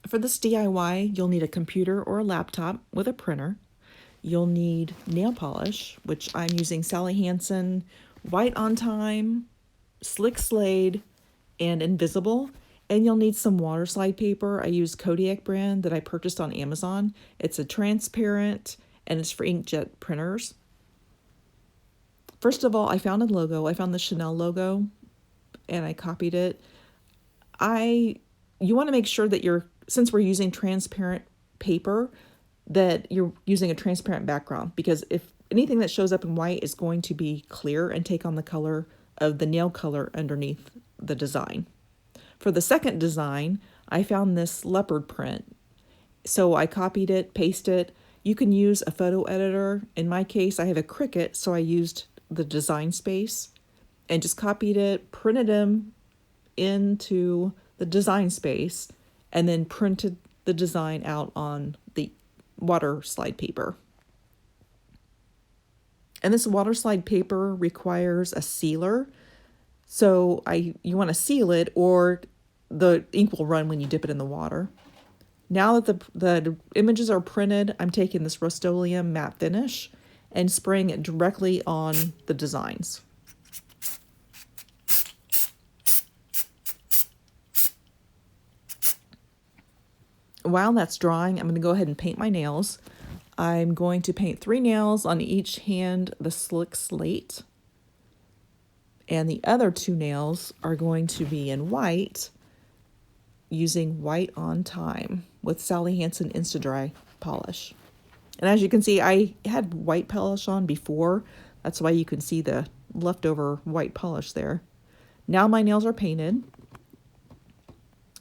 For this DIY, you'll need a computer or a laptop with a printer. You'll need nail polish, which I'm using Sally Hansen White on Time, Slick Slade, and Invisible. And you'll need some water slide paper. I use Kodiak brand that I purchased on Amazon. It's a transparent and it's for inkjet printers. First of all, I found a logo. I found the Chanel logo and I copied it. You want to make sure that since we're using transparent paper, that you're using a transparent background, because if anything that shows up in white is going to be clear and take on the color of the nail color underneath the design. For the second design, I found this leopard print. So I copied it, pasted it. You can use a photo editor. In my case, I have a Cricut, so I used the design space and just copied it, printed them into the design space, and then printed the design out on the water slide paper. And this water slide paper requires a sealer. So you want to seal it or the ink will run when you dip it in the water. Now that the images are printed, I'm taking this Rust-Oleum matte finish and spraying it directly on the designs. While that's drying, I'm going to go ahead and paint my nails. I'm going to paint 3 nails on each hand, the Slick Slate. And the other 2 nails are going to be in white, using White on Time with Sally Hansen Insta-Dry polish. And as you can see, I had white polish on before. That's why you can see the leftover white polish there. Now my nails are painted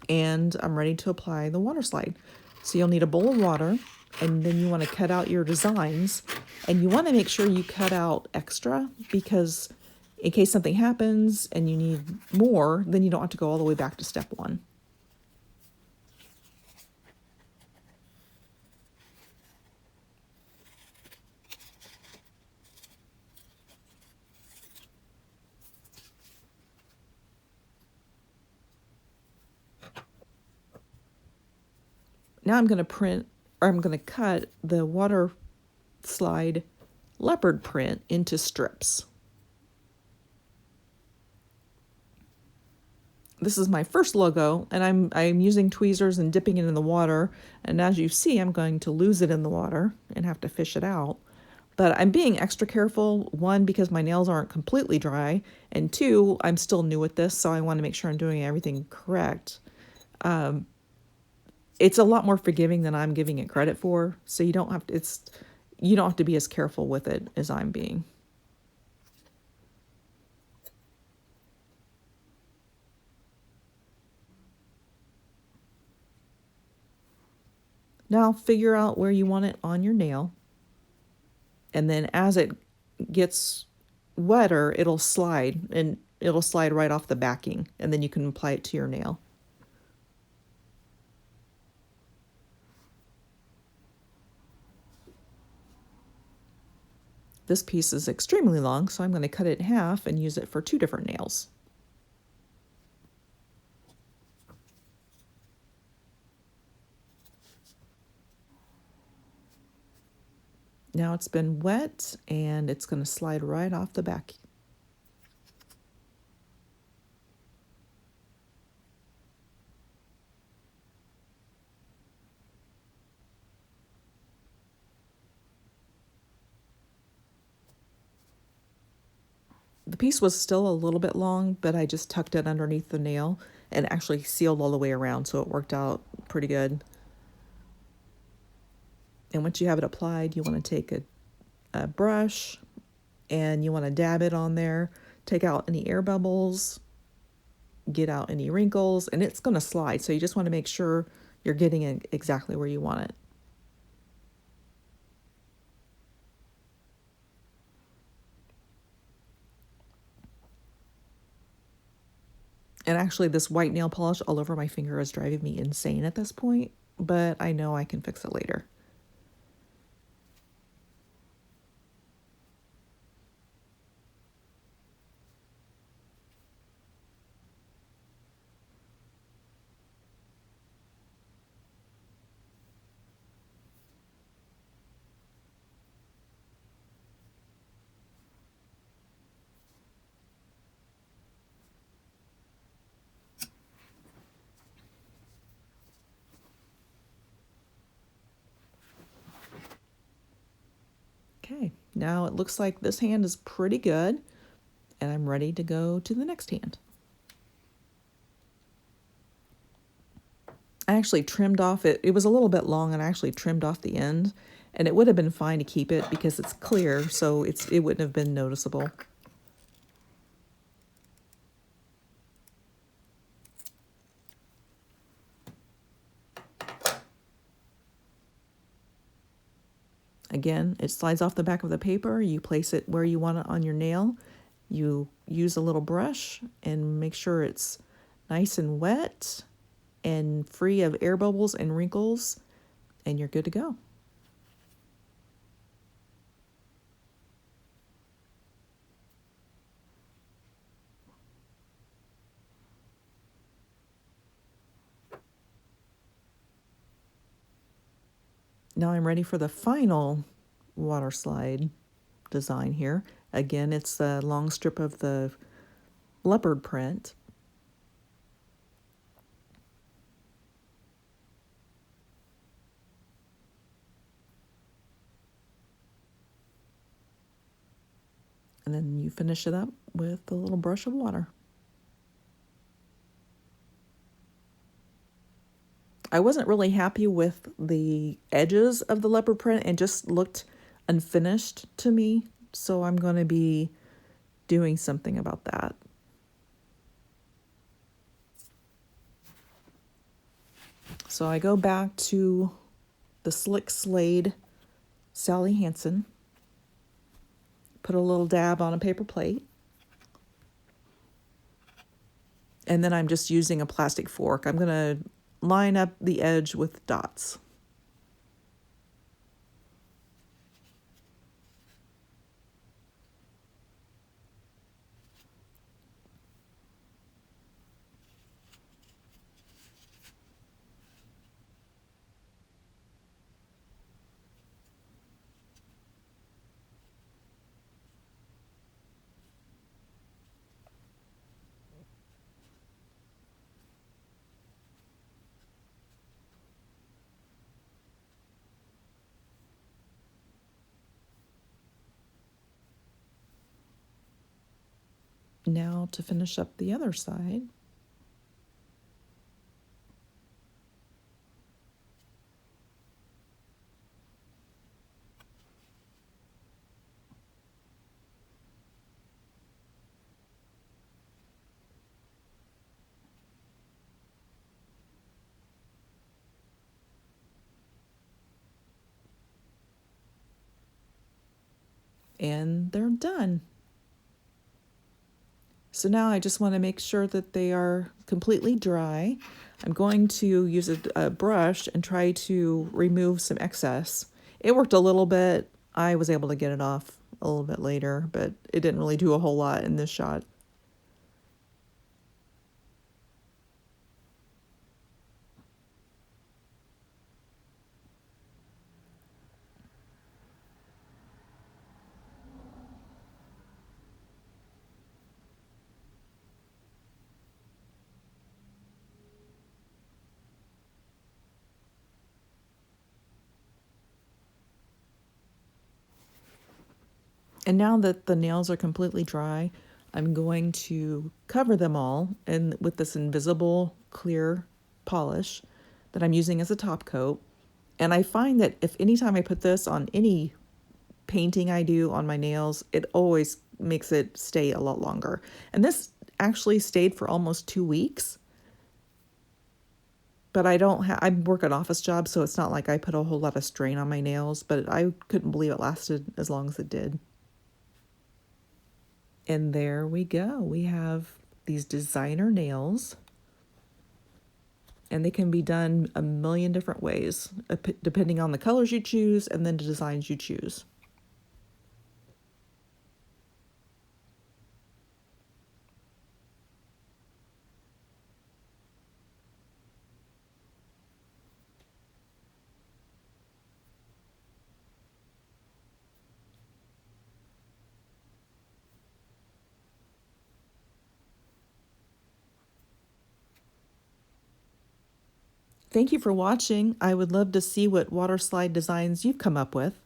and I'm ready to apply the water slide. So you'll need a bowl of water, and then you want to cut out your designs, and you want to make sure you cut out extra, because in case something happens and you need more, then you don't have to go all the way back to step 1. Now I'm going to cut the water slide leopard print into strips. This is my first logo, and I'm using tweezers and dipping it in the water. And as you see, I'm going to lose it in the water and have to fish it out. But I'm being extra careful, 1, because my nails aren't completely dry, and 2, I'm still new at this, so I want to make sure I'm doing everything correct. It's a lot more forgiving than I'm giving it credit for, so you don't have to be as careful with it as I'm being. Now figure out where you want it on your nail, and then as it gets wetter, it'll slide right off the backing, and then you can apply it to your nail. This piece is extremely long, so I'm going to cut it in half and use it for 2 different nails. Now it's been wet and it's going to slide right off the back. The piece was still a little bit long, but I just tucked it underneath the nail and actually sealed all the way around, so it worked out pretty good. And once you have it applied, you want to take a brush and you want to dab it on there, take out any air bubbles, get out any wrinkles, and it's going to slide, so you just want to make sure you're getting it exactly where you want it. And actually, this white nail polish all over my finger is driving me insane at this point, but I know I can fix it later. Now it looks like this hand is pretty good, and I'm ready to go to the next hand. I actually trimmed off it. It was a little bit long, and I actually trimmed off the end, and it would have been fine to keep it because it's clear, so it wouldn't have been noticeable. Again, it slides off the back of the paper. You place it where you want it on your nail. You use a little brush and make sure it's nice and wet and free of air bubbles and wrinkles, and you're good to go. Now I'm ready for the final water slide design here. Again, it's the long strip of the leopard print. And then you finish it up with a little brush of water. I wasn't really happy with the edges of the leopard print and just looked unfinished to me. So I'm going to be doing something about that. So I go back to the Slick Slade Sally Hansen, put a little dab on a paper plate, and then I'm just using a plastic fork. I'm going to line up the edge with dots. Now to finish up the other side. And they're done. So now I just want to make sure that they are completely dry. I'm going to use a brush and try to remove some excess. It worked a little bit. I was able to get it off a little bit later, but it didn't really do a whole lot in this shot. And now that the nails are completely dry, I'm going to cover them all and with this invisible clear polish that I'm using as a top coat. And I find that if anytime I put this on any painting I do on my nails, it always makes it stay a lot longer. And this actually stayed for almost 2 weeks. But I work an office job, so it's not like I put a whole lot of strain on my nails, but I couldn't believe it lasted as long as it did. And there we go. We have these designer nails, and they can be done a million different ways, depending on the colors you choose and then the designs you choose. Thank you for watching. I would love to see what water slide designs you've come up with.